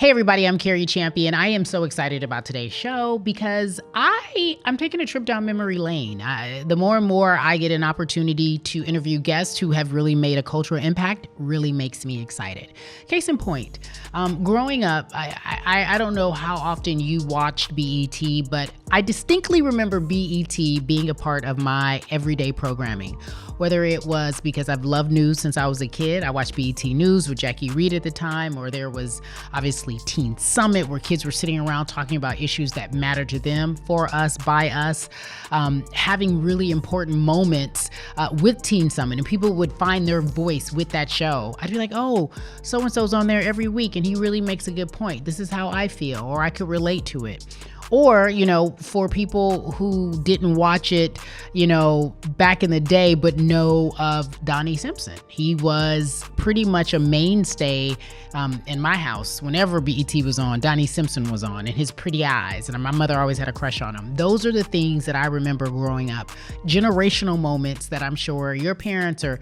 Hey everybody, I'm Cari Champion. I am so excited about today's show because I'm taking a trip down memory lane. The more and more I get an opportunity to interview guests who have really made a cultural impact, really makes me excited. Case in point, growing up, I don't know how often you watched BET, but I distinctly remember BET being a part of my everyday programming. Whether it was because I've loved news since I was a kid, I watched BET News with Jackie Reed at the time, or there was obviously Teen Summit where kids were sitting around talking about issues that matter to them, for us, by us, having really important moments with Teen Summit, and people would find their voice with that show. I'd be like, oh, so-and-so's on there every week and he really makes a good point. This is how I feel, or I could relate to it. Or, for people who didn't watch it, back in the day, but know of Donnie Simpson. He was pretty much a mainstay in my house. Whenever BET was on, Donnie Simpson was on, and his pretty eyes. And my mother always had a crush on him. Those are the things that I remember growing up. Generational moments that I'm sure your parents or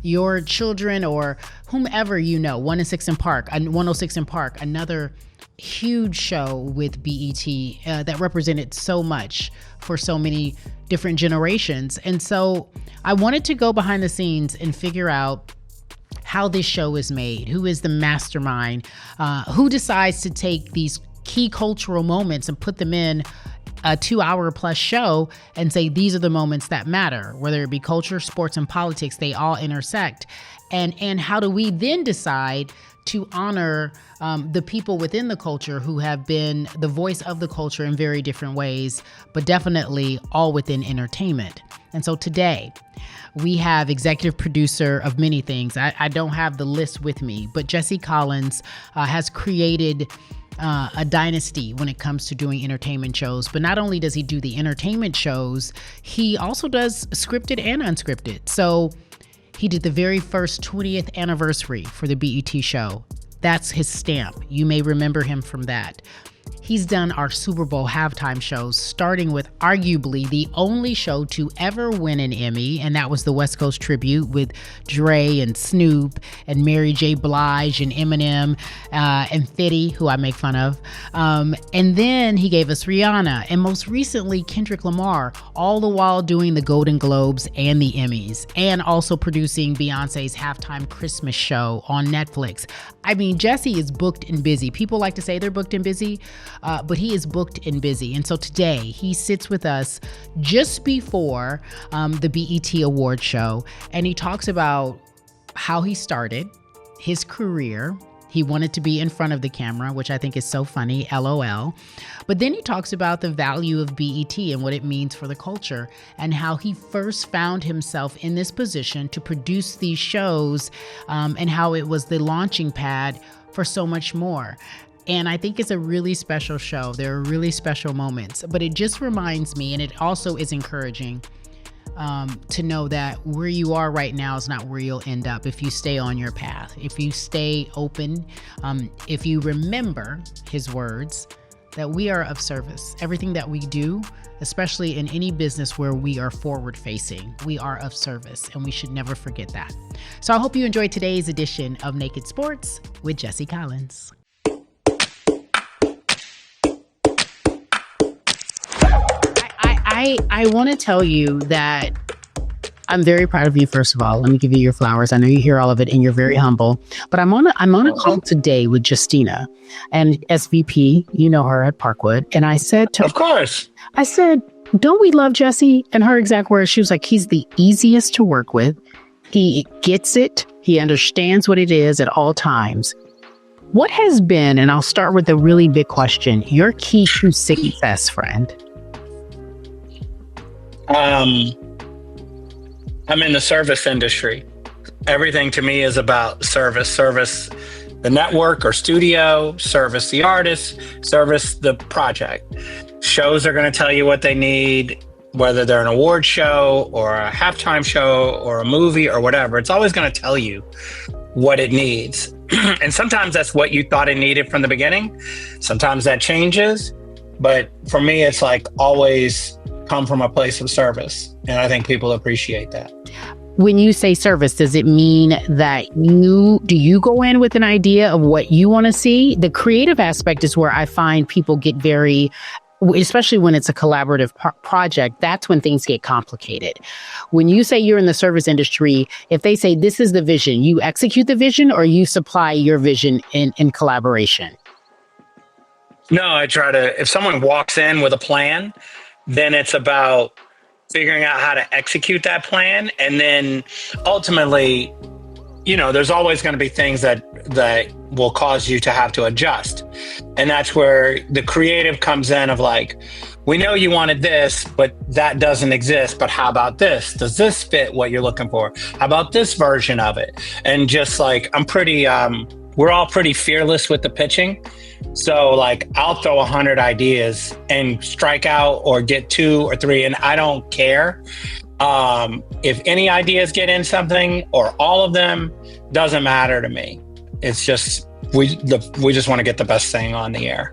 your children or whomever 106 in Park, another huge show with BET that represented so much for so many different generations. And so I wanted to go behind the scenes and figure out how this show is made, who is the mastermind, who decides to take these key cultural moments and put them in a 2-hour plus show and say, these are the moments that matter, whether it be culture, sports, and politics, they all intersect. And how do we then decide to honor the people within the culture who have been the voice of the culture in very different ways, but definitely all within entertainment. And so today, we have executive producer of many things. I don't have the list with me, but Jesse Collins has created a dynasty when it comes to doing entertainment shows. But not only does he do the entertainment shows, he also does scripted and unscripted. So he did the very first 20th anniversary for the BET show. That's his stamp. You may remember him from that. He's done our Super Bowl halftime shows, starting with arguably the only show to ever win an Emmy, and that was the West Coast Tribute with Dre and Snoop and Mary J. Blige and Eminem and Fetty, who I make fun of. And then he gave us Rihanna, and most recently Kendrick Lamar, all the while doing the Golden Globes and the Emmys, and also producing Beyonce's halftime Christmas show on Netflix. I mean, Jesse is booked and busy. People like to say they're booked and busy, but he is booked and busy. And so today he sits with us just before the BET Award show, and he talks about how he started his career. He wanted to be in front of the camera, which I think is so funny, LOL. But then he talks about the value of BET and what it means for the culture, and how he first found himself in this position to produce these shows, and how it was the launching pad for so much more. And I think it's a really special show. There are really special moments, but it just reminds me, and it also is encouraging to know that where you are right now is not where you'll end up if you stay on your path, if you stay open, if you remember his words, that we are of service. Everything that we do, especially in any business where we are forward facing, we are of service, and we should never forget that. So I hope you enjoyed today's edition of Naked Sports with Jesse Collins. I want to tell you that I'm very proud of you, first of all. Let me give you your flowers. I know you hear all of it and you're very humble. But I'm on a call today with Justina, and SVP, you know her at Parkwood. And I said to her, of course, I said, don't we love Jesse? And her exact words, she was like, he's the easiest to work with. He gets it. He understands what it is at all times. What has been, and I'll start with a really big question, your key to success, friend? I'm in the service industry. Everything to me is about service the network or studio, service the artist, service the project. Shows are going to tell you what they need, whether they're an award show or a halftime show or a movie or whatever. It's always going to tell you what it needs. And sometimes that's what you thought it needed from the beginning. Sometimes that changes. But for me, it's like always come from a place of service. And I think people appreciate that. When you say service, does it mean that do you go in with an idea of what you want to see? The creative aspect is where I find people get very, especially when it's a collaborative project, that's when things get complicated. When you say you're in the service industry, if they say this is the vision, you execute the vision or you supply your vision in collaboration? No, I try to, if someone walks in with a plan, then it's about figuring out how to execute that plan. And then ultimately, there's always going to be things that will cause you to have to adjust. And that's where the creative comes in of like, we know you wanted this, but that doesn't exist. But how about this? Does this fit what you're looking for? How about this version of it? And just like, we're all pretty fearless with the pitching. So like, I'll throw 100 ideas and strike out or get 2 or 3, and I don't care. If any ideas get in something or all of them, doesn't matter to me. It's just, we just want to get the best thing on the air.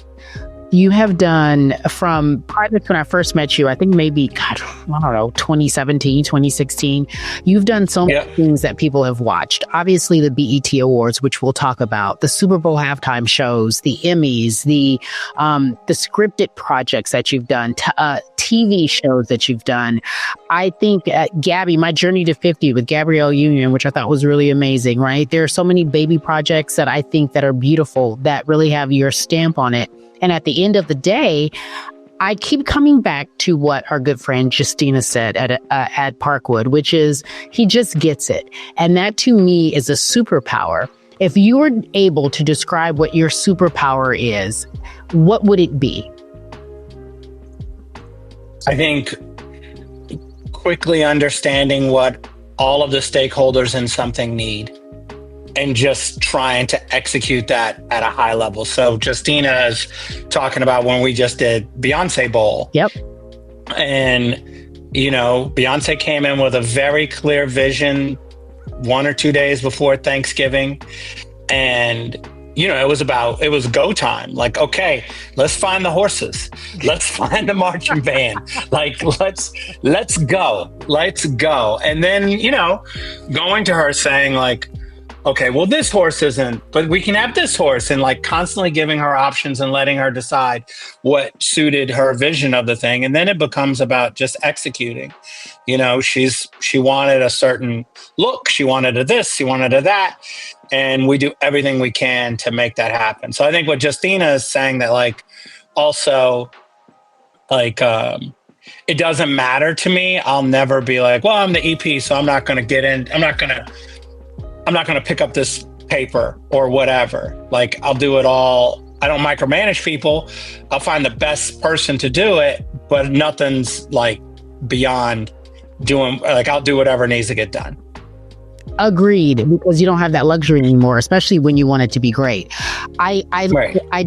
You have done from projects when I first met you, I think maybe, God, I don't know, 2017, 2016. You've done so many things that people have watched. Obviously, the BET Awards, which we'll talk about, the Super Bowl halftime shows, the Emmys, the scripted projects that you've done, TV shows that you've done. I think Gabby, My Journey to 50 with Gabrielle Union, which I thought was really amazing, right? There are so many baby projects that I think that are beautiful, that really have your stamp on it. And at the end of the day, I keep coming back to what our good friend Justina said at Parkwood, which is he just gets it. And that to me is a superpower. If you were able to describe what your superpower is, what would it be? I think quickly understanding what all of the stakeholders in something need, and just trying to execute that at a high level. So Justina is talking about when we just did Beyonce Bowl. Yep. And, Beyonce came in with a very clear vision 1 or 2 days before Thanksgiving. And, it was go time. Like, okay, let's find the horses. Let's find the marching band. Like, let's go. And then, going to her saying like, okay, well, this horse isn't, but we can have this horse, and like constantly giving her options and letting her decide what suited her vision of the thing. And then it becomes about just executing. She wanted a certain look. She wanted a this, she wanted a that. And we do everything we can to make that happen. So I think what Justina is saying that like, also like, it doesn't matter to me. I'll never be like, well, I'm the EP, so I'm not going to get in. I'm not going to pick up this paper or whatever. Like, I'll do it all. I don't micromanage people. I'll find the best person to do it, but nothing's like beyond doing, like, I'll do whatever needs to get done. Agreed, because you don't have that luxury anymore, especially when you want it to be great. I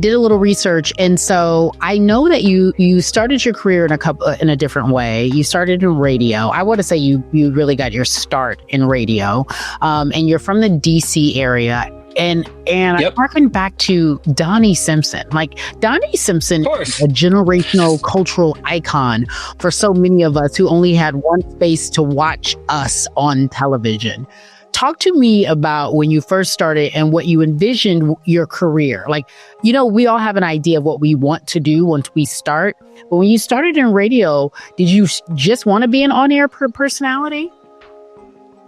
did a little research, and so I know that you started your career in a different way. You started in radio. I want to say you really got your start in radio, and you're from the DC area. And yep. I harken back to Donnie Simpson. Like, Donnie Simpson is a generational cultural icon for so many of us who only had one space to watch us on television. Talk to me about when you first started and what you envisioned your career. Like, we all have an idea of what we want to do once we start. But when you started in radio, did you just want to be an on-air personality?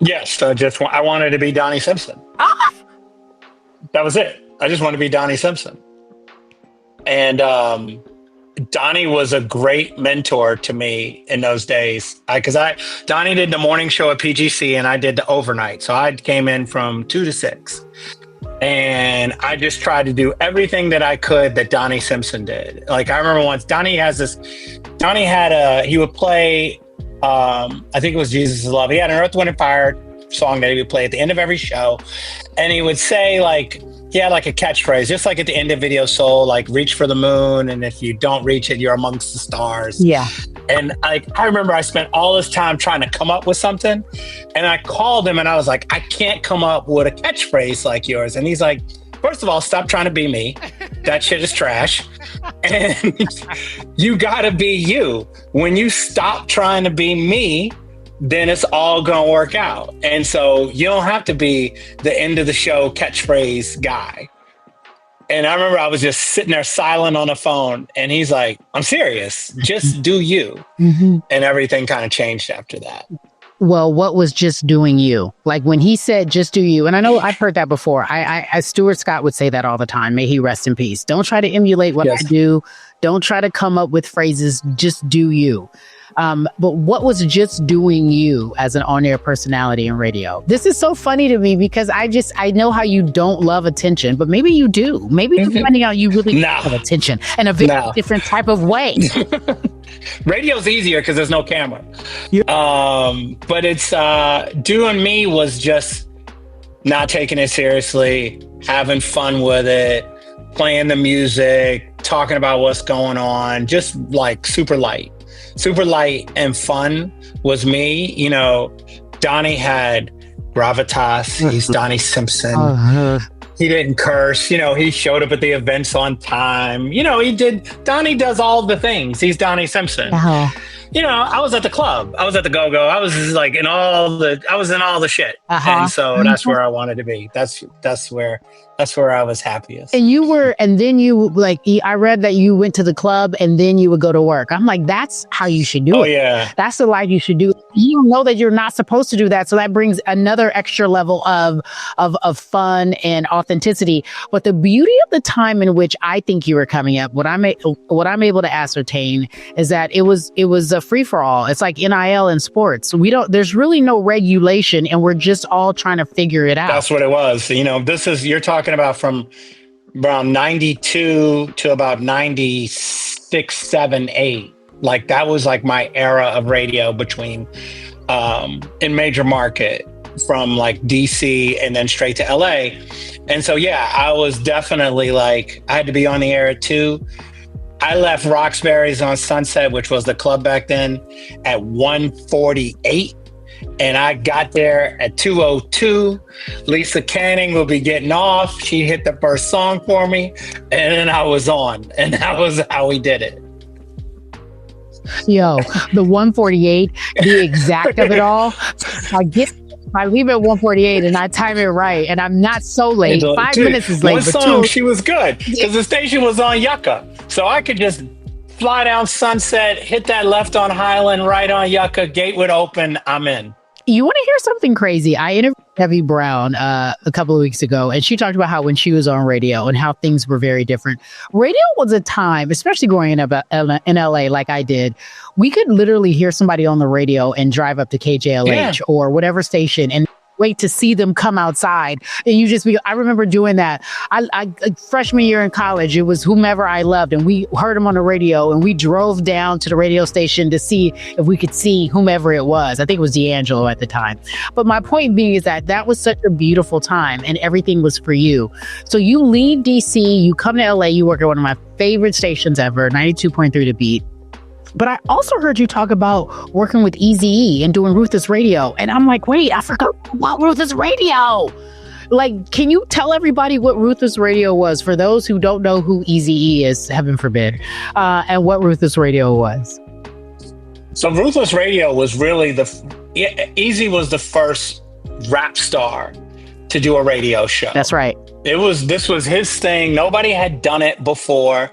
Yes, I wanted to be Donnie Simpson. That was it. I just wanted to be Donnie Simpson. And Donnie was a great mentor to me in those days. Donnie did the morning show at PGC and I did the overnight. So I came in from 2 to 6. And I just tried to do everything that I could that Donnie Simpson did. Like, I remember once he would play, I think it was Jesus is Love. He had an Earth, Wind, and Fire song that he would play at the end of every show. And he would say, like, he had like a catchphrase, just like at the end of Video Soul, like, reach for the moon, and if you don't reach it, you're amongst the stars. Yeah. And I remember I spent all this time trying to come up with something, and I called him and I was like, I can't come up with a catchphrase like yours. And he's like, first of all, stop trying to be me. That shit is trash. And you gotta be you. When you stop trying to be me, then it's all gonna work out. And so you don't have to be the end of the show catchphrase guy. And I remember I was just sitting there silent on the phone, and he's like, I'm serious, just do you. And everything kind of changed after that. Well, what was just doing you? Like when he said, just do you. And I know I've heard that before. I Stuart Scott would say that all the time. May he rest in peace. Don't try to emulate what I do. Don't try to come up with phrases. Just do you. But what was just doing you as an on-air personality in radio? This is so funny to me because I know how you don't love attention, but maybe you do. Maybe you're finding out you really love attention in a very different type of way. Radio's easier because there's no camera. But it's doing me was just not taking it seriously, having fun with it, playing the music, talking about what's going on, just like super light and fun was me. You know, Donnie had gravitas. He's Donnie Simpson. He didn't curse. You know, he showed up at the events on time. You know, Donnie does all the things. He's Donnie Simpson. You know, I was at the club. I was at the go-go. I was like I was in all the shit. And so that's where I wanted to be. That's where I was happiest. And then you like, I read that you went to the club and then you would go to work. I'm like, that's how you should do it. Oh yeah. That's the life you should do. You know that you're not supposed to do that. So that brings another extra level of fun and authenticity. But the beauty of the time in which I think you were coming up, what I'm able to ascertain is that it was a free for all. It's like NIL in sports. There's really no regulation and we're just all trying to figure it out. That's what it was. You know, you're talking about from around 92 to about 96, 7, 8. Like that was like my era of radio between in major market from like DC and then straight to LA. And so, yeah, I was definitely like, I had to be on the air at 2. I left Roxbury's on Sunset, which was the club back then, at 1:48. And I got there at 2:02. Lisa Canning will be getting off. She hit the first song for me. And then I was on. And that was how we did it. Yo, the 1:48, the exact of it all. I leave at 1:48 and I time it right. And I'm not so late. 5 minutes is late. One song, she was good. Because the station was on Yucca. So I could just fly down Sunset, hit that left on Highland, right on Yucca, gate would open, I'm in. You want to hear something crazy? I interviewed Debbie Brown a couple of weeks ago, and she talked about how when she was on radio and how things were very different. Radio was a time, especially growing up in LA like I did, we could literally hear somebody on the radio and drive up to KJLH or whatever station and wait to see them come outside. And you just I remember doing that. I freshman year in college, it was whomever I loved and we heard them on the radio and we drove down to the radio station to see if we could see whomever it was. I think it was D'Angelo at the time. But my point being is that was such a beautiful time and everything was for you. So you leave DC, you come to LA, you work at one of my favorite stations ever, 92.3 The Beat. But I also heard you talk about working with Eazy-E and doing Ruthless Radio. And I'm like, wait, I forgot about Ruthless Radio. Like, can you tell everybody what Ruthless Radio was for those who don't know who Eazy-E is, heaven forbid, and what Ruthless Radio was? So Ruthless Radio was really Eazy was the first rap star to do a radio show. That's right. This was his thing. Nobody had done it before.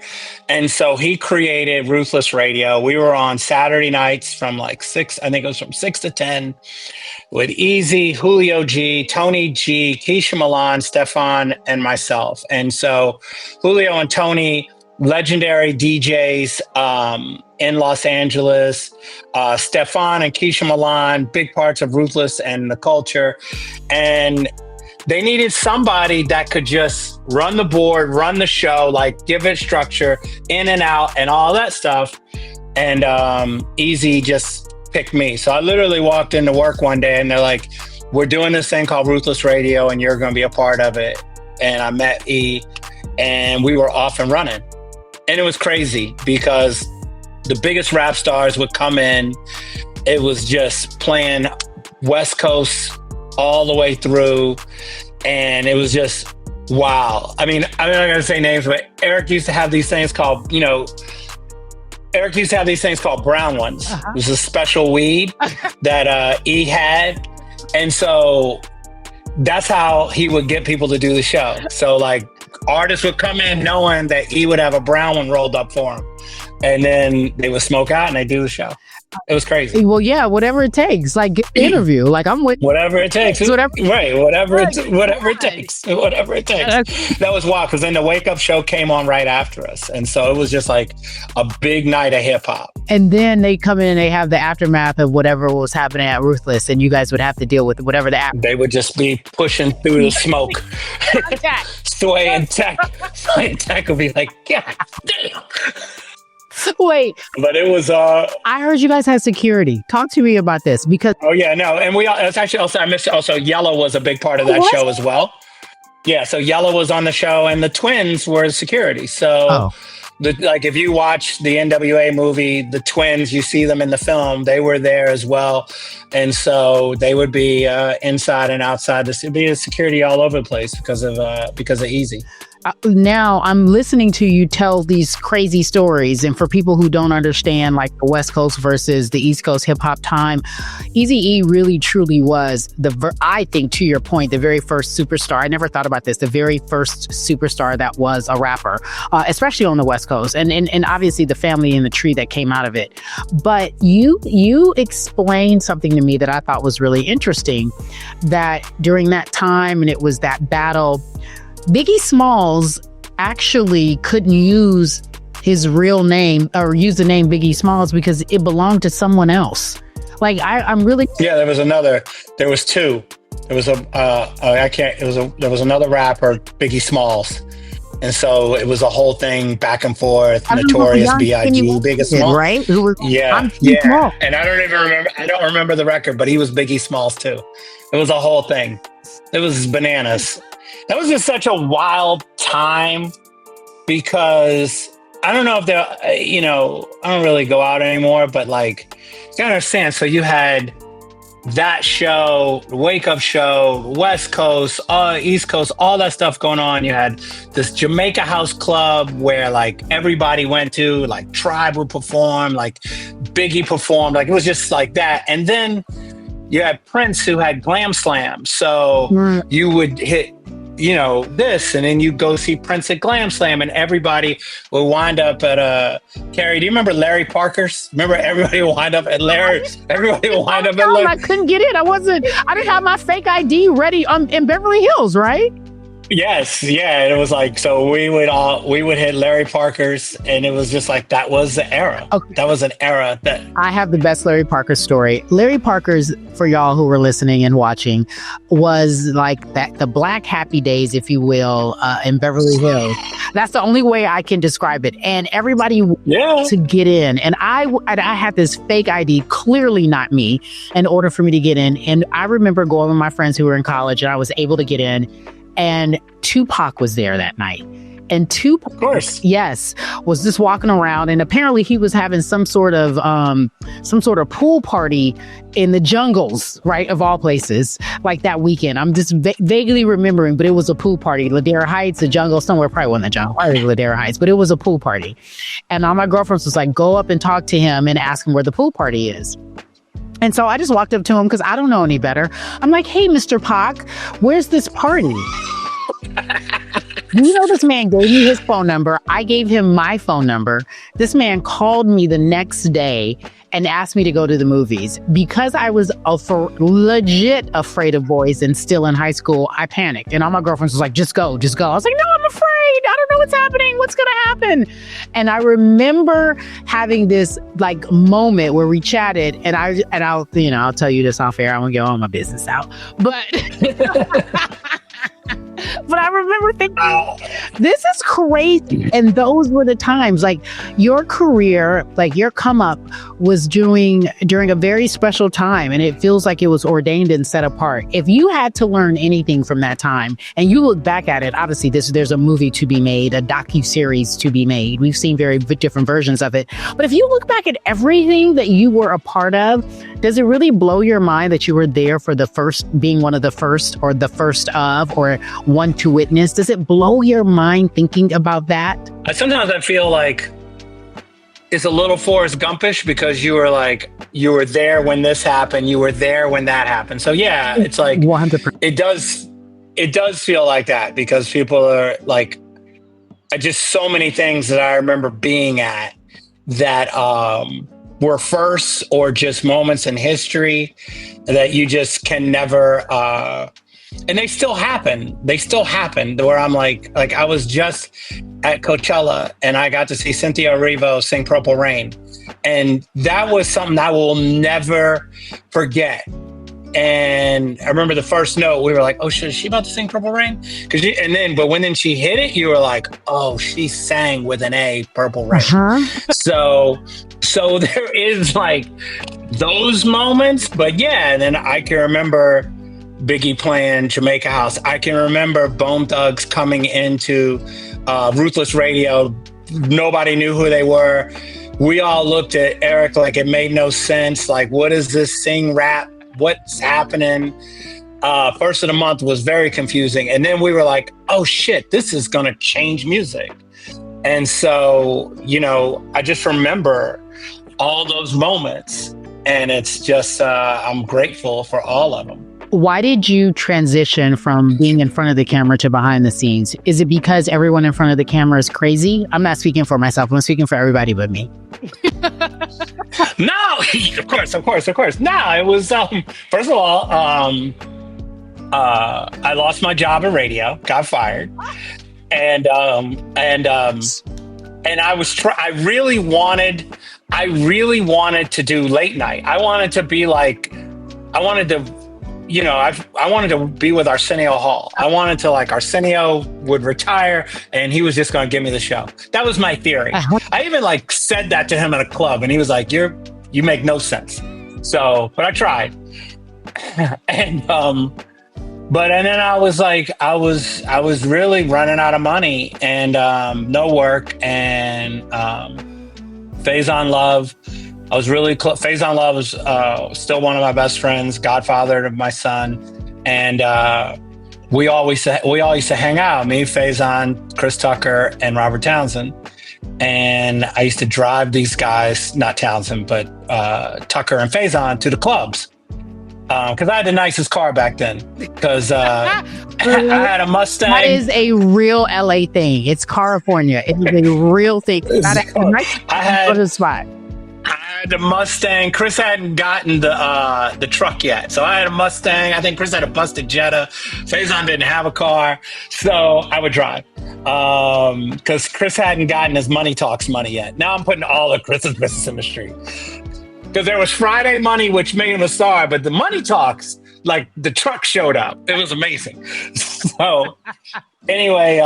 And so he created Ruthless Radio. We were on Saturday nights from like 6, I think it was from 6 to 10 with Eazy, Julio G, Tony G, Keisha Milan, Stefan, and myself. And so Julio and Tony, legendary DJs in Los Angeles, Stefan and Keisha Milan, big parts of Ruthless and the culture. And they needed somebody that could just run the board, run the show, like give it structure, in and out and all that stuff. And Eazy just picked me. So I literally walked into work one day and they're like, we're doing this thing called Ruthless Radio and you're going to be a part of it. And I met E and we were off and running. And it was crazy because the biggest rap stars would come in. It was just playing West Coast all the way through. And it was just, wow. I mean, I'm not going to say names, but Eric used to have these things called, Eric used to have these things called brown ones. It was a special weed that E had. And so that's how he would get people to do the show. So like artists would come in knowing that E would have a brown one rolled up for him. And then they would smoke out and they do the show. It was crazy. Well, yeah, whatever it takes. Like, get the interview. Like, I'm with whatever it takes. Whatever it takes. Whatever it takes. That was wild because then the Wake Up show came on right after us. And so it was just like a big night of hip hop. And then they come in and they have the aftermath of whatever was happening at Ruthless, and you guys would have to deal with whatever the They would just be pushing through the smoke. Sway and Tech would be like, God damn. Wait, but it was I heard you guys had security. Talk to me about this because and it's actually also I missed also Yellow was a big part of that show as well. Yeah, so Yellow was on the show and the twins were security. So like if you watch the NWA movie, the twins, you see them in the film, they were there as well. And so they would be inside and outside. There'd be security all over the place because of Easy. Now I'm listening to you tell these crazy stories, and for people who don't understand like the West Coast versus the East Coast hip hop time, Eazy-E really truly was I think, to your point, the very first superstar. I never thought about this. The very first superstar that was a rapper, especially on the West Coast, and obviously the family and the tree that came out of it. But you explained something to me that I thought was really interesting. That during that time, and it was that battle, Biggie Smalls actually couldn't use his real name or use the name Biggie Smalls because it belonged to someone else. Like I'm really there was two. There was there was another rapper, Biggie Smalls. And so it was a whole thing back and forth, Notorious B.I.G., Biggie Smalls. Right? Small. And I don't remember the record, but he was Biggie Smalls too. It was a whole thing. It was bananas. That was just such a wild time because I don't know if I don't really go out anymore, but like, you gotta understand. So you had that show, the Wake Up show, West Coast, East Coast, all that stuff going on. You had this Jamaica House Club where like everybody went to, like Tribe would perform, like Biggie performed, like it was just like that. And then you had Prince who had Glam Slam. So you would hit, this, and then you go see Prince at Glam Slam, and everybody would wind up at Cari, do you remember Larry Parker's? Remember everybody would wind up at Larry? Everybody would wind up at Larry. I couldn't get in. I didn't have my fake ID ready in Beverly Hills, right? Yes, yeah. It was like, so we would hit Larry Parker's, and it was just like, that was the era. Okay. That was an era that I have the best Larry Parker story. Larry Parker's, for y'all who were listening and watching, was like the Black Happy Days, if you will, in Beverly Hills. That's the only way I can describe it. And everybody to get in. And I had this fake ID, clearly not me, in order for me to get in. And I remember going with my friends who were in college, and I was able to get in. And Tupac was there that night. And Tupac, of course, yes, was just walking around, and apparently he was having some sort of pool party in the jungles, right, of all places, like that weekend. I'm just vaguely remembering, but it was a pool party. Ladera Heights, the jungle, somewhere, probably wasn't the jungle, probably Ladera Heights, but it was a pool party. And all my girlfriends was like, go up and talk to him and ask him where the pool party is. And so I just walked up to him because I don't know any better. I'm like, hey, Mr. Pac, where's this party? This man gave me his phone number. I gave him my phone number. This man called me the next day and asked me to go to the movies. Because I was legit afraid of boys and still in high school, I panicked. And all my girlfriends was like, just go. I was like, no, I'm afraid. I don't know what's happening. What's going to happen? And I remember having this like moment where we chatted, and I'll tell you this off air. I won't get all my business out, but but I remember thinking, this is crazy. And those were the times, like your career, like your come up was during a very special time. And it feels like it was ordained and set apart. If you had to learn anything from that time and you look back at it, obviously there's a movie to be made, a docuseries to be made. We've seen very different versions of it. But if you look back at everything that you were a part of, does it really blow your mind that you were there for the first, being one of the first, or the first of, or one to witness? Does it blow your mind thinking about that? Sometimes I feel like is a little Forrest Gumpish because you were there when this happened, you were there when that happened. So yeah, it's like 100%. It does feel like that because people are like, just so many things that I remember being at that were firsts or just moments in history that you just can never, and they still happen. They still happen where I'm like I was just at Coachella and I got to see Cynthia Erivo sing Purple Rain. And that was something I will never forget. And I remember the first note, we were like, oh shit, is she about to sing Purple Rain? But when she hit it, you were like, oh, she sang with an A, Purple Rain. So there is like those moments, but yeah, and then I can remember Biggie playing Jamaica House. I can remember Bone Thugs coming into Ruthless Radio. Nobody knew who they were. We all looked at Eric like it made no sense. Like, what is this sing rap? What's happening? First of the month was very confusing. And then we were like, oh shit, this is going to change music. And so, I just remember all those moments. And it's just, I'm grateful for all of them. Why did you transition from being in front of the camera to behind the scenes? Is it because everyone in front of the camera is crazy? I'm not speaking for myself. I'm speaking for everybody but me. No, of course. No, it was, first of all, I lost my job at radio, got fired. And I really wanted to do late night. I wanted to be with Arsenio Hall. I wanted to Arsenio would retire and he was just going to give me the show. That was my theory. I even said that to him at a club and he was like, you make no sense. So, but I tried. And then I was like, I was really running out of money and no work and Faison Love. I was really close. Faison Love was still one of my best friends, godfather of my son. And we all used to hang out, me, Faison, Chris Tucker, and Robert Townsend. And I used to drive these guys, not Townsend, but Tucker and Faison to the clubs. Because I had the nicest car back then. Because I had a Mustang. That is a real LA thing. It's California. It is a real thing. I had the spot. I had the Mustang. Chris hadn't gotten the truck yet. So I had a Mustang. I think Chris had a busted Jetta. Faison didn't have a car. So I would drive. Because Chris hadn't gotten his Money Talks money yet. Now I'm putting all of Chris's business in the street. Because there was Friday Money, which made him a star. But the Money Talks, the truck showed up. It was amazing. So anyway,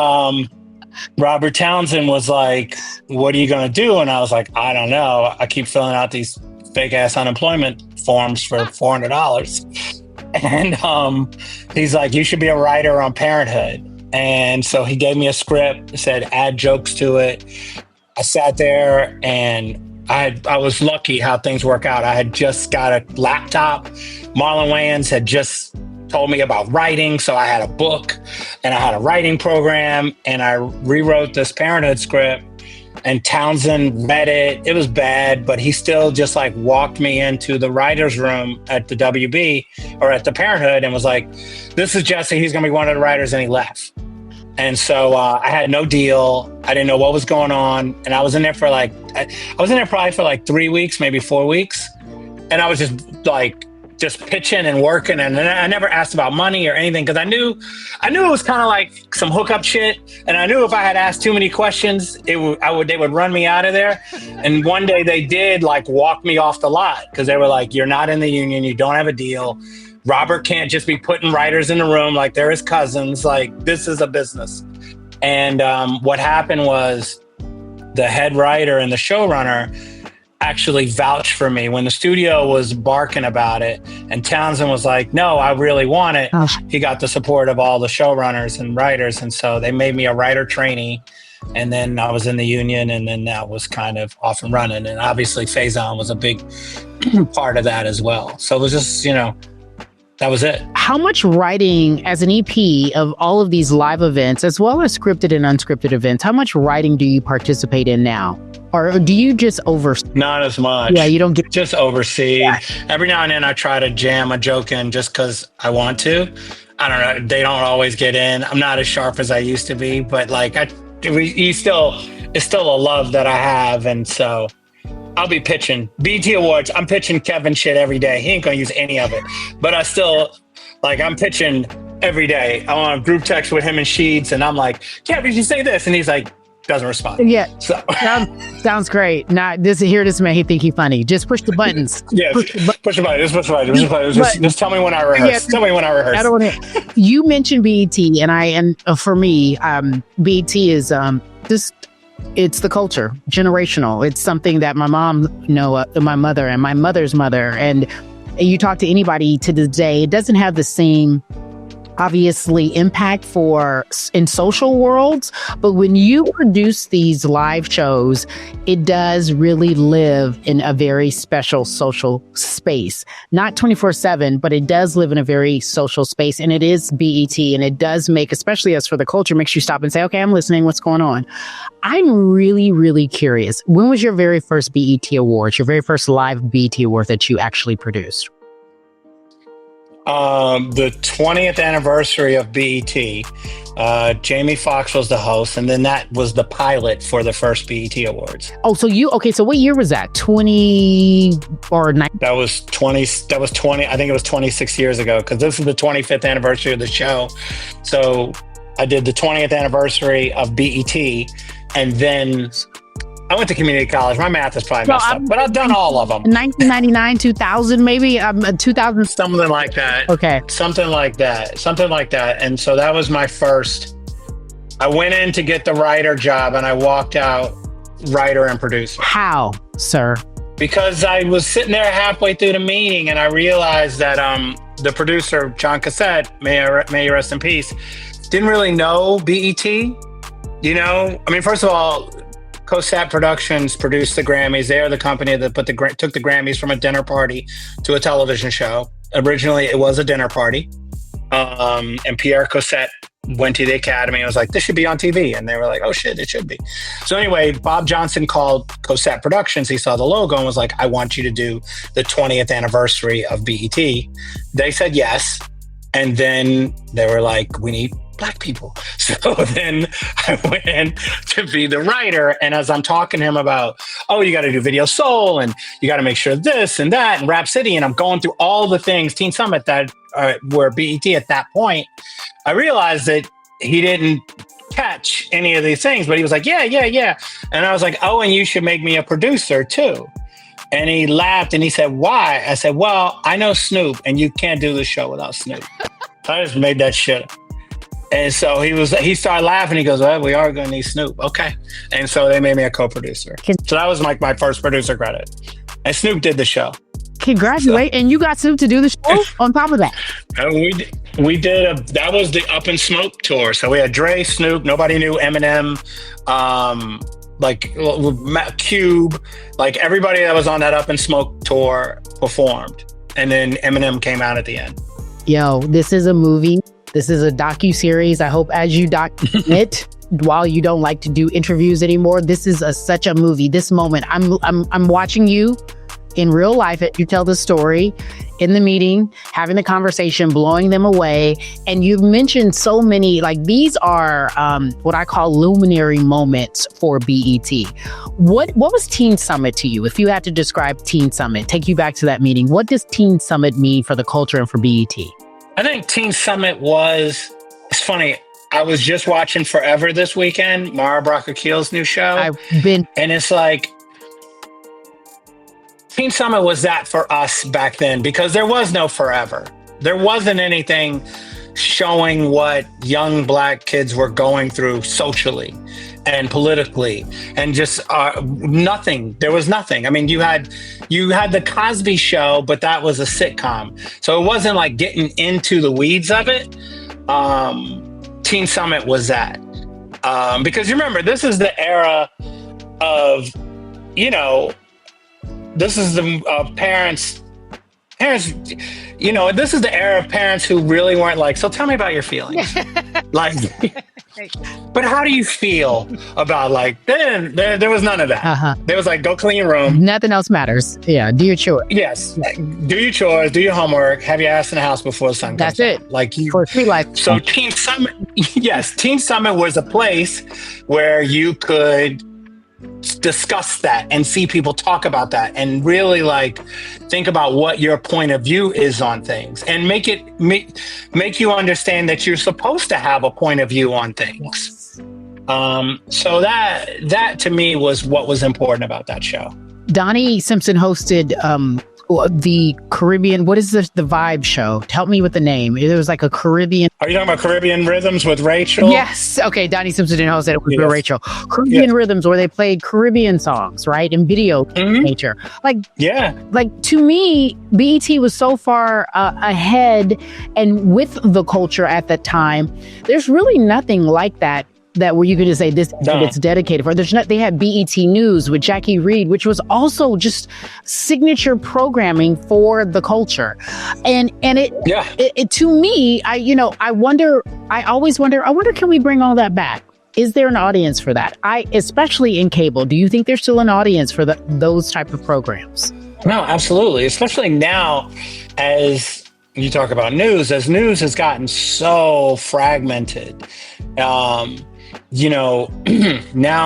Robert Townsend was like, what are you going to do? And I was like, I don't know. I keep filling out these fake ass unemployment forms for $400. And he's like, you should be a writer on Parenthood. And so he gave me a script, said, add jokes to it. I sat there and I was lucky how things work out. I had just got a laptop. Marlon Wayans had just told me about writing. So I had a book and I had a writing program and I rewrote this Parenthood script and Townsend read it. It was bad, but he still just walked me into the writer's room at the WB or at the Parenthood and was like, this is Jesse. He's going to be one of the writers. And he left. And so I had no deal. I didn't know what was going on. And I was in there for I was in there probably for 3 weeks, maybe 4 weeks. And I was just pitching and working. And I never asked about money or anything because I knew it was kind of like some hookup shit. And I knew if I had asked too many questions, they would run me out of there. And one day they did walk me off the lot because they were like, you're not in the union. You don't have a deal. Robert can't just be putting writers in the room like they're his cousins. This is a business. And what happened was the head writer and the showrunner actually vouched for me when the studio was barking about it. And Townsend was like, no, I really want it. Oh. He got the support of all the showrunners and writers. And so they made me a writer trainee. And then I was in the union and then that was kind of off and running. And obviously Faison was a big part of that as well. So it was just, That was it. How much writing as an EP of all of these live events, as well as scripted and unscripted events, how much writing do you participate in now? Or do you just oversee? Not as much. Yeah, you don't get... Just oversee. Yeah. Every now and then I try to jam a joke in just because I want to. I don't know. They don't always get in. I'm not as sharp as I used to be, but like it's still a love that I have. And so I'll be pitching BET Awards. I'm pitching Kevin shit every day. He ain't gonna use any of it, but I still I'm pitching every day. I'm on a group text with him and Sheets, and I'm like, Kevin, you say this, and he's like, doesn't respond. Yeah, so sounds great. Not this. Hear this man. He think he funny. Just push the buttons. Yes, push the button. Just tell me when I rehearse. Yeah, tell me when I rehearse. I don't want to. You mentioned BET, and for me, BET is just. It's the culture, generational. It's something that my mom, my mother and my mother's mother, and you talk to anybody to this day, it doesn't have the same, obviously, impact in social worlds. But when you produce these live shows, it does really live in a very special social space. Not 24/7, but it does live in a very social space. And it is BET. And it does make, especially as for the culture, makes you stop and say, okay, I'm listening. What's going on? I'm really, really curious. When was your very first BET Awards, your very first live BET Award that you actually produced? The 20th anniversary of BET. Jamie Foxx was the host, and then that was the pilot for the first BET Awards. Oh, so what year was that? 20 or 9? That was 20. I think it was 26 years ago, because this is the 25th anniversary of the show. So I did the 20th anniversary of BET, and then I went to community college. My math is probably messed up, but I've done all of them. 1999, 2000, maybe 2000. Something like that. Okay. Something like that. And so that was my first. I went in to get the writer job, and I walked out writer and producer. How, sir? Because I was sitting there halfway through the meeting, and I realized that the producer, John Cassette, may he rest in peace, didn't really know BET. First of all, COSAT Productions produced the Grammys. They are the company that took the Grammys from a dinner party to a television show. Originally, it was a dinner party. And Pierre Cossette went to the Academy and was like, this should be on TV. And they were like, oh shit, it should be. So anyway, Bob Johnson called COSAT Productions. He saw the logo and was like, I want you to do the 20th anniversary of BET. They said yes. And then they were like, we need Black people. So then I went in to be the writer. And as I'm talking to him about, you got to do Video Soul, and you got to make sure this and that, and Rap City. And I'm going through all the things, Teen Summit, that were BET at that point. I realized that he didn't catch any of these things, but he was like, yeah. And I was like, and you should make me a producer too. And he laughed and he said, why? I said, well, I know Snoop, and you can't do the show without Snoop. So I just made that shit up. And so he started laughing. He goes, well, we are going to need Snoop. Okay. And so they made me a co-producer. So that was like my first producer credit. And Snoop did the show. Congratulations. So. And you got Snoop to do the show on top of that. We did that was the Up in Smoke tour. So we had Dre, Snoop, nobody knew Eminem, Cube, like everybody that was on that Up in Smoke tour performed. And then Eminem came out at the end. Yo, this is a movie. This is a docu-series. I hope as you document, while you don't like to do interviews anymore, this is such a movie. This moment, I'm watching you in real life as you tell the story in the meeting, having the conversation, blowing them away. And you've mentioned so many, like these are what I call luminary moments for BET. What was Teen Summit to you? If you had to describe Teen Summit, take you back to that meeting, what does Teen Summit mean for the culture and for BET? I think Teen Summit it's funny, I was just watching Forever this weekend, Mara Brock Akil's new show. And it's like, Teen Summit was that for us back then, because there was no Forever. There wasn't anything showing what young Black kids were going through socially and politically, and just nothing. There was nothing. I mean, you had the Cosby Show, but that was a sitcom. So it wasn't like getting into the weeds of it. Teen Summit was that. Because you remember, this is the era of, this is the parents parents, this is the era of parents who really weren't like, so tell me about your feelings. Like, but how do you feel about there was none of that. Uh-huh. There was like, go clean your room. Nothing else matters. Yeah. Do your chores. Yes. Do your chores, do your homework, have your ass in the house before the sun comes That's out. it. Like For free life. So Teen Summit, yes, Teen Summit was a place where you could discuss that and see people talk about that and really think about what your point of view is on things and make you understand that you're supposed to have a point of view on things. So that to me was what was important about that show. Donnie Simpson hosted the Caribbean, what is the vibe show? Help me with the name. It was like a Caribbean. Are you talking about Caribbean Rhythms with Rachel? Yes. Okay. Donnie Simpson didn't host it. It was with Rachel. Caribbean Rhythms, where they played Caribbean songs, right? In video nature. To me, BET was so far ahead and with the culture at that time. There's really nothing like that where you could just say this it's dedicated for. They had BET News with Jackie Reed, which was also just signature programming for the culture. And it to me, I always wonder, can we bring all that back? Is there an audience for that? Especially in cable, do you think there's still an audience for those type of programs? No, absolutely. Especially now, as you talk about news, as news has gotten so fragmented. Now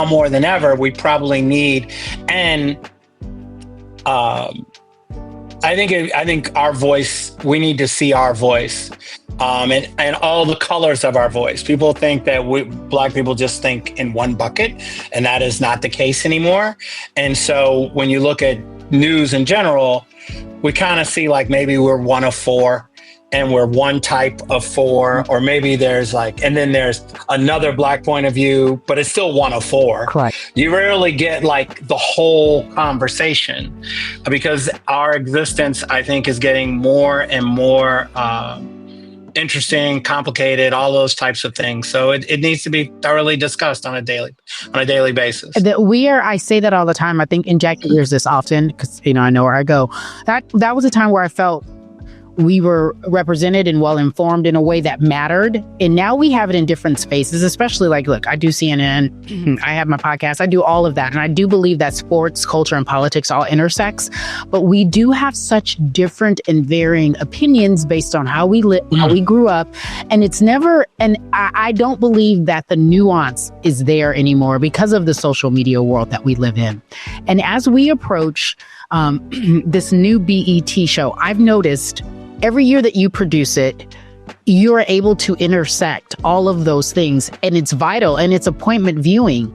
more than ever, we probably need, and I think our voice, we need to see our voice, and all the colors of our voice. People think that Black people just think in one bucket, and that is not the case anymore. And so when you look at news in general, we kind of see maybe we're one of four. And we're one type of four, or maybe there's and then there's another Black point of view, but it's still one of four. Correct. You rarely get the whole conversation, because our existence, I think, is getting more and more interesting, complicated, all those types of things. So it needs to be thoroughly discussed on a daily basis. I say that all the time. I think, and Jackie hears this often because I know where I go. That was a time where I felt we were represented and well informed in a way that mattered. And now we have it in different spaces, especially look, I do CNN, I have my podcast, I do all of that. And I do believe that sports, culture, and politics all intersects. But we do have such different and varying opinions based on how we live, how we grew up. And it's never, and I don't believe that the nuance is there anymore because of the social media world that we live in. And as we approach this new BET show, I've noticed every year that you produce it, you're able to intersect all of those things, and it's vital, and it's appointment viewing.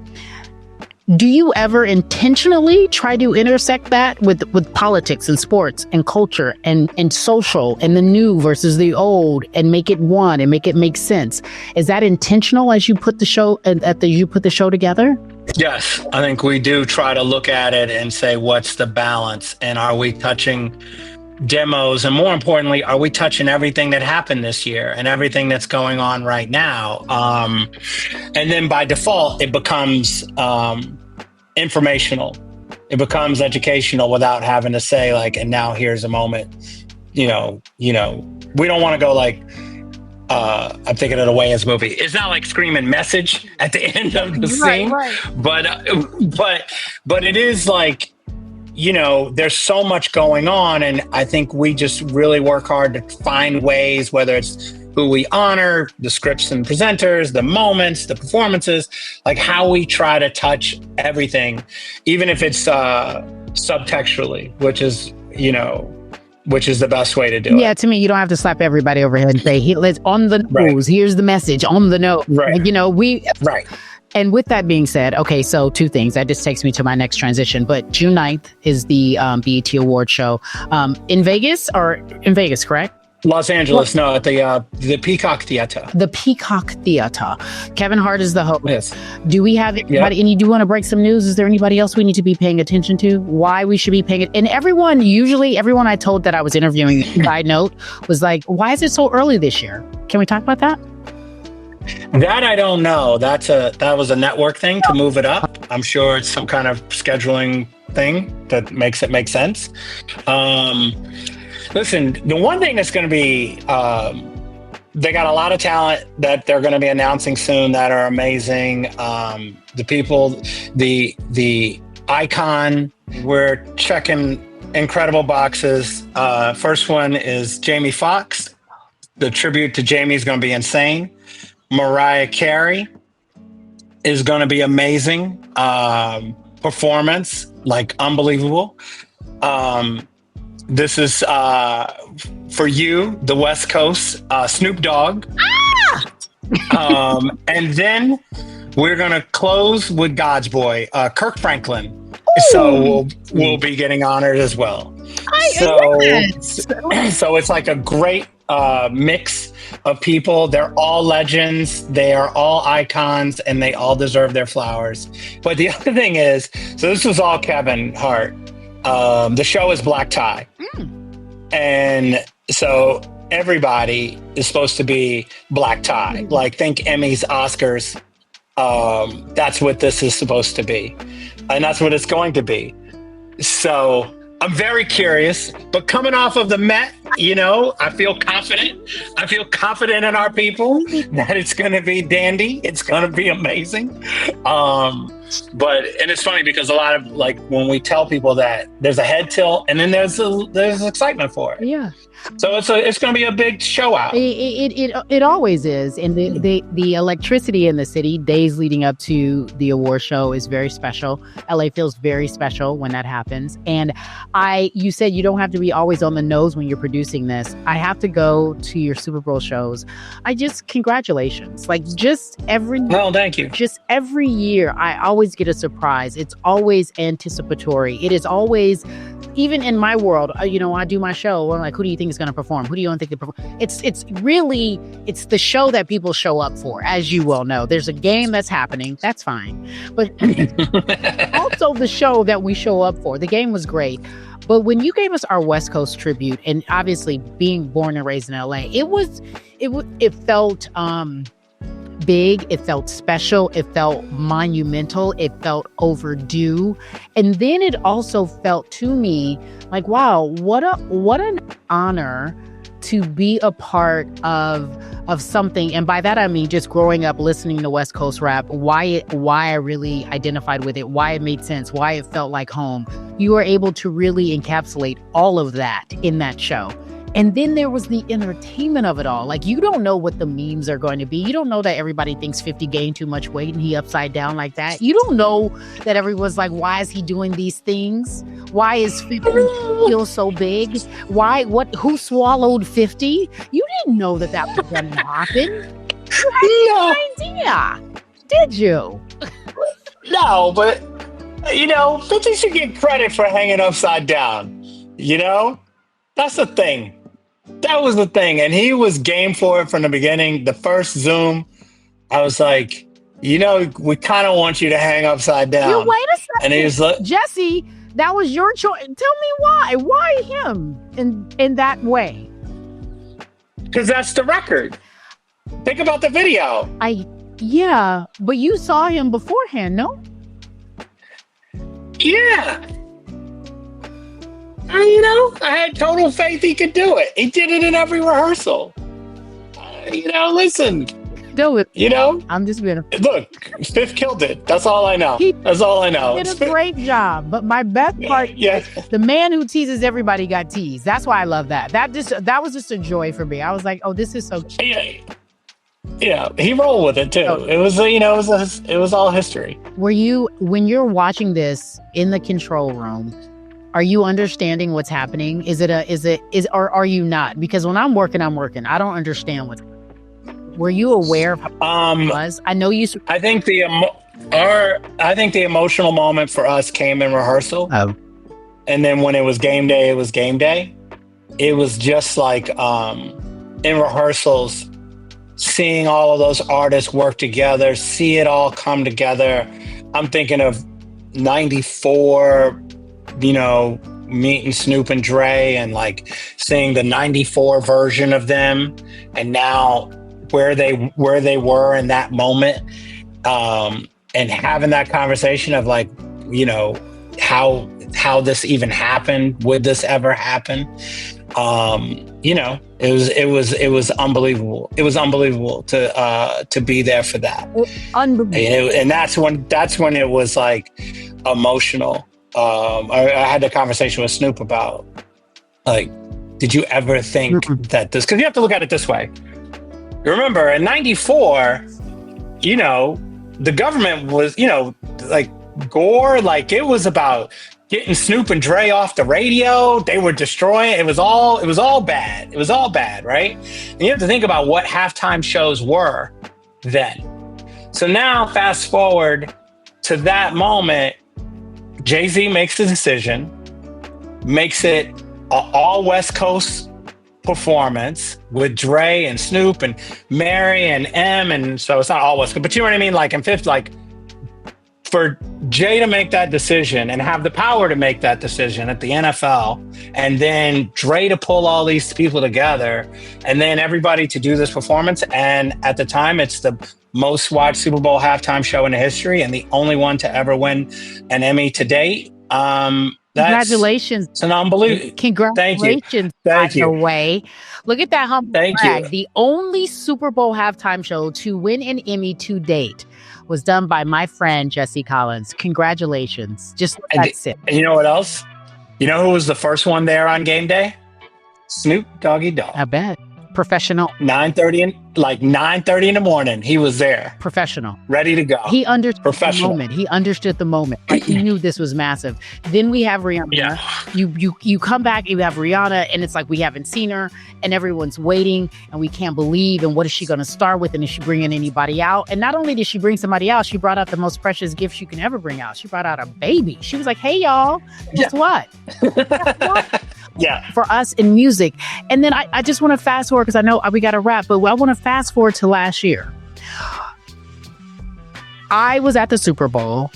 Do you ever intentionally try to intersect that with politics and sports and culture and social and the new versus the old, and make it one and make it make sense? Is that intentional as you put the show together? Yes, I think we do try to look at it and say, what's the balance, and are we touching demos, and more importantly, are we touching everything that happened this year and everything that's going on right now? And then by default, it becomes informational. It becomes educational without having to say and now here's a moment. We don't want to go I'm thinking of the Wayans movie. It's not screaming message at the end of the scene, right. But it is there's so much going on, and I think we just really work hard to find ways, whether it's who we honor, the scripts and presenters, the moments, the performances, how we try to touch everything, even if it's subtextually, which is the best way to do it. Yeah, to me, you don't have to slap everybody over here and say, let's on the nose, here's the message, on the note. Right. Right. And with that being said, okay, so two things. That just takes me to my next transition. But June 9th is the BET Award show in Vegas, correct? Los Angeles, no, at the Peacock Theater. The Peacock Theater. Kevin Hart is the host. Yes. Do we have anybody, and you do want to break some news? Is there anybody else we need to be paying attention to? Why we should be paying it? And everyone I told that I was interviewing, side note, was why is it so early this year? Can we talk about that? That I don't know. That was a network thing to move it up. I'm sure it's some kind of scheduling thing that makes it make sense. Listen, the one thing that's going to be, they got a lot of talent that they're going to be announcing soon that are amazing. The people, the icon, we're checking incredible boxes. First one is Jamie Foxx. The tribute to Jamie is going to be insane. Mariah Carey is going to be amazing. Performance, like unbelievable. This is for you, the West Coast, Snoop Dogg. And then we're going to close with God's boy, Kirk Franklin. Ooh. So we'll be getting honored as well. So it's like a great mix of people. They're all legends. They are all icons, and they all deserve their flowers. But the other thing is, so this was all Kevin Hart. The show is black tie. And so everybody is supposed to be black tie. Like, think Emmys, Oscars. That's what this is supposed to be. And that's what it's going to be. So I'm very curious, but coming off of the Met, I feel confident. I feel confident in our people that it's going to be dandy. It's going to be amazing. And it's funny because a lot of, like, when we tell people that, there's a head tilt and then there's excitement for it. Yeah. So it's going to be a big show out. It always is. And the electricity in the city days leading up to the award show is very special. LA feels very special when that happens. And you said you don't have to be always on the nose when you're producing this. I have to go to your Super Bowl shows. Congratulations. Like, thank you. Just every year, I always get a surprise. It's always anticipatory. It is always, even in my world, I do my show. I'm like, who do you think is going to perform? Who do you think to perform? It's the show that people show up for, as you well know. There's a game that's happening. That's fine. But also the show that we show up for. The game was great. But when you gave us our West Coast tribute, and obviously being born and raised in LA, it felt big, it felt special, it felt monumental, it felt overdue. And then it also felt to me like, wow, what an honor to be a part of something. And by that I mean just growing up listening to West Coast rap, why I really identified with it, why it made sense, why it felt like home. You were able to really encapsulate all of that in that show. And then there was the entertainment of it all. Like, you don't know what the memes are going to be. You don't know that everybody thinks 50 gained too much weight and he upside down like that. You don't know that everyone's like, why is he doing these things? Why is 50 feel so big? Who swallowed 50? You didn't know that was going to happen. You had no idea, did you? No, but, 50 should get credit for hanging upside down, That's the thing. That was the thing. And he was game for it from the beginning. The first Zoom, I was like, we kind of want you to hang upside down. Wait a second. And he was like, Jesse, that was your choice. Tell me why. Why him in that way? Because that's the record. Think about the video. Yeah, but you saw him beforehand, no? Yeah. I had total faith he could do it. He did it in every rehearsal. Listen. Do it. I'm just being. Look, Fifth killed it. That's all I know. That's all I know. He did a great job. But my best part, the man who teases everybody got teased. That's why I love that. That was just a joy for me. I was like, oh, this is so cute. Yeah, he rolled with it too. It was, it was all history. When you're watching this in the control room, are you understanding what's happening? Or are you not? Because when I'm working, I don't understand what's. Were you aware of how it was? I know you. I think the emotional moment for us came in rehearsal. Oh. And then when it was game day, it was game day. It was just like in rehearsals, seeing all of those artists work together, see it all come together. I'm thinking of 94. Meeting Snoop and Dre and like seeing the 94 version of them and now where they were in that moment, and having that conversation of like, how this even happened. Would this ever happen? It was unbelievable. It was unbelievable to be there for that. Unbelievable. And that's when it was like emotional. I had a conversation with Snoop about, like, did you ever think that this, because you have to look at it this way. Remember in 94, the government was, like Gore, like it was about getting Snoop and Dre off the radio. They were destroying. It was all bad. It was all bad, right? And you have to think about what halftime shows were then. So now fast forward to that moment, Jay-Z makes the decision, makes it an all West Coast performance with Dre and Snoop and Mary and M, and so it's not all West Coast, but you know what I mean? Like in fifth, like for Jay to make that decision and have the power to make that decision at the NFL, and then Dre to pull all these people together, and then everybody to do this performance. And at the time, it's the most watched Super Bowl halftime show in the history and the only one to ever win an Emmy to date. Congratulations. It's an unbelievable. Congratulations. Thank you. By the way, look at that humble brag. The only Super Bowl halftime show to win an Emmy to date was done by my friend Jesse Collins. Congratulations. Just that's it. And you know what else? You know who was the first one there on game day? Snoop Doggy Dogg. I bet. Professional. 9:30 in the morning. He was there. Professional. Ready to go. He understood the moment. He understood the moment. Like he knew this was massive. Then we have Rihanna. Yeah. You come back, you have Rihanna, and it's like we haven't seen her, and everyone's waiting, and we can't believe. And what is she going to start with? And is she bringing anybody out? And not only did she bring somebody out, she brought out the most precious gift you can ever bring out. She brought out a baby. She was like, "Hey, y'all, guess what?" Yeah. For us in music. And then I just want to fast forward because I know we got to wrap, but I want to fast forward to last year. I was at the Super Bowl.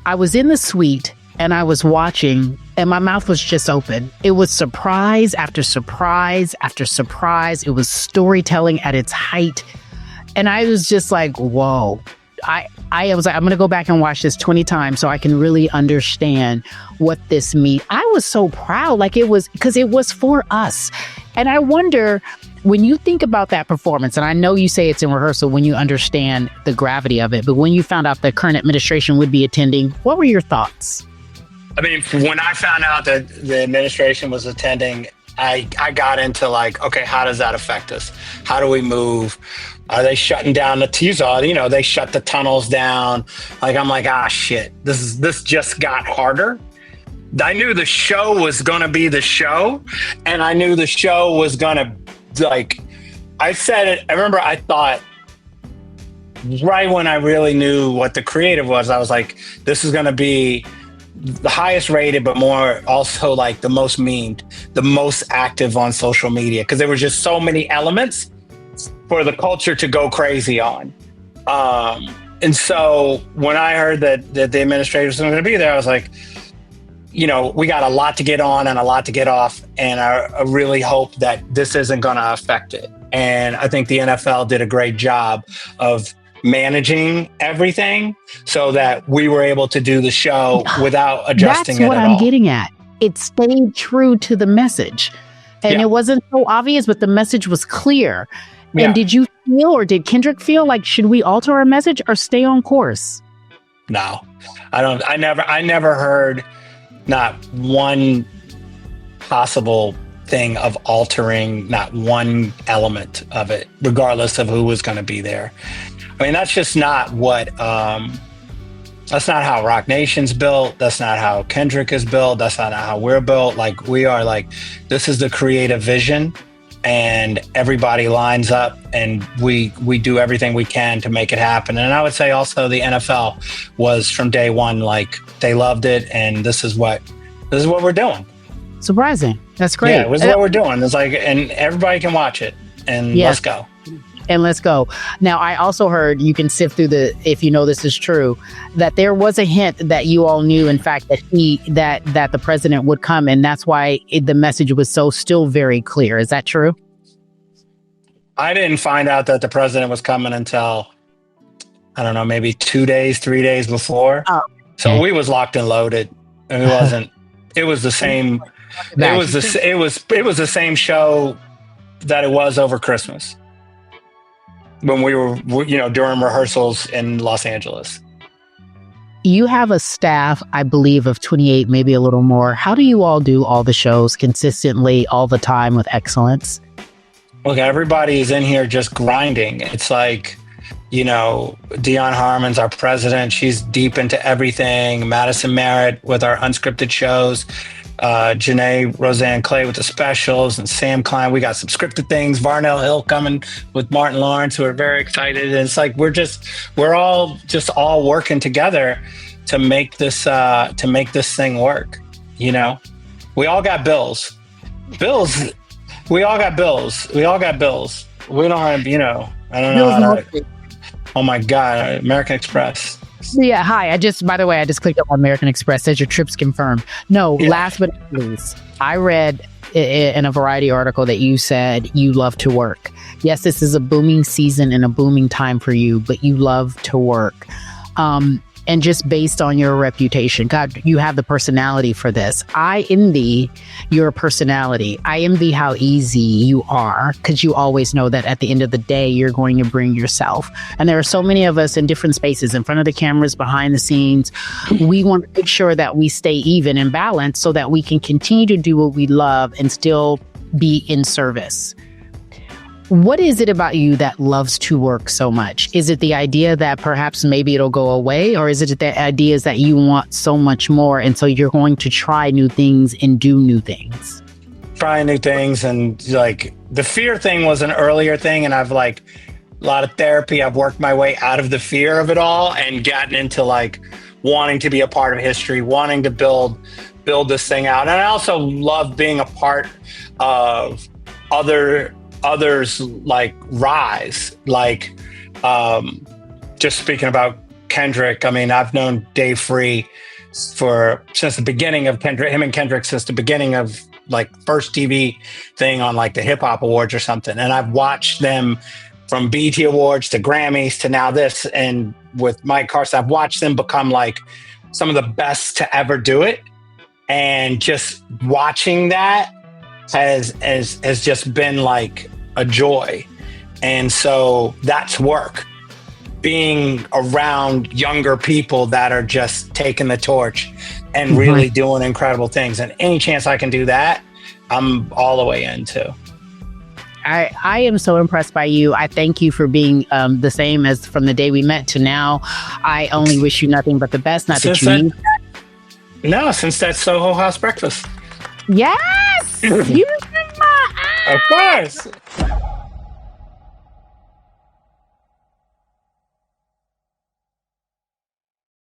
I was in the suite and I was watching and my mouth was just open. It was surprise after surprise after surprise. It was storytelling at its height. And I was just like, whoa. I was like, I'm going to go back and watch this 20 times so I can really understand what this means. I was so proud, like it was, because it was for us. And I wonder, when you think about that performance, and I know you say it's in rehearsal when you understand the gravity of it, but when you found out the current administration would be attending, what were your thoughts? I mean, when I found out that the administration was attending, I got into like, okay, how does that affect us? How do we move? Are they shutting down the T-Zone? They shut the tunnels down. Like, I'm like, shit, this just got harder. I knew the show was going to be the show. And I knew the show was going to, like, I said it. I remember I thought right when I really knew what the creative was, I was like, this is going to be the highest rated, but more also like the most memed, the most active on social media. Cause there were just so many elements for the culture to go crazy on. And so when I heard that the administrators were going to be there, I was like, we got a lot to get on and a lot to get off. And I really hope that this isn't going to affect it. And I think the NFL did a great job of managing everything so that we were able to do the show without adjusting it at all. That's what I'm getting at. It stayed true to the message. And it wasn't so obvious, but the message was clear. Yeah. And did you feel, or did Kendrick feel like, should we alter our message or stay on course? No, I don't. I never heard not one possible thing of altering, not one element of it, regardless of who was going to be there. I mean, that's just not what, that's not how Rock Nation's built. That's not how Kendrick is built. That's not how we're built. Like, we are like, this is the creative vision and everybody lines up and we do everything we can to make it happen. And I would say also the NFL was from day one, like they loved it. And this is what we're doing. Surprising. That's great. Yeah, this is what we're doing. It's like, and everybody can watch it and let's go. And let's go. Now, I also heard, you can sift through if you know this is true, that there was a hint that you all knew, in fact, that the president would come. And that's why the message was still very clear. Is that true? I didn't find out that the president was coming until, I don't know, maybe 2 days, 3 days before. Oh, okay. So we was locked and loaded. And it wasn't. It was the same. It was the same show that it was over Christmas when we were, during rehearsals in Los Angeles. You have a staff, I believe, of 28, maybe a little more. How do you all do all the shows consistently, all the time with excellence? Look, everybody is in here just grinding. It's like, Dion Harmon's our president. She's deep into everything. Madison Merritt with our unscripted shows. Janae Roseanne Clay with the specials, and Sam Klein. We got some scripted things. Varnell Hill coming with Martin Lawrence, who are very excited. And it's like we're all working together to make this thing work. We all got bills. We all got bills. We don't have, I don't know how to. Oh my God, American Express. Yeah, hi. By the way, I just clicked up on American Express. Says your trip's confirmed. No, last but not least, I read in a Variety article that you said you love to work. Yes, this is a booming season and a booming time for you, but you love to work. And just based on your reputation, God, you have the personality for this. I envy your personality. I envy how easy you are, because you always know that at the end of the day, you're going to bring yourself. And there are so many of us in different spaces, in front of the cameras, behind the scenes. We want to make sure that we stay even and balanced so that we can continue to do what we love and still be in service. What is it about you that loves to work so much? Is it the idea that perhaps maybe it'll go away? Or is it the ideas that you want so much more, and so you're going to try new things and do new things? Trying new things, and like the fear thing was an earlier thing, and I've a lot of therapy. I've worked my way out of the fear of it all and gotten into wanting to be a part of history, wanting to build this thing out. And I also love being a part of others rise, just speaking about Kendrick. I mean, I've known Dave Free since the beginning of him and Kendrick, since the beginning of first TV thing on the Hip Hop Awards or something. And I've watched them from BET Awards to Grammys to now this. And with Mike Carson, I've watched them become some of the best to ever do it. And just watching that has just been a joy. And so that's work. Being around younger people that are just taking the torch and really doing incredible things. And any chance I can do that, I'm all the way into. I am so impressed by you. I thank you for being the same as from the day we met to now. I only wish you nothing but the best. Not that you need that. No, since that Soho House breakfast. Yes! You in my eyes. Of course.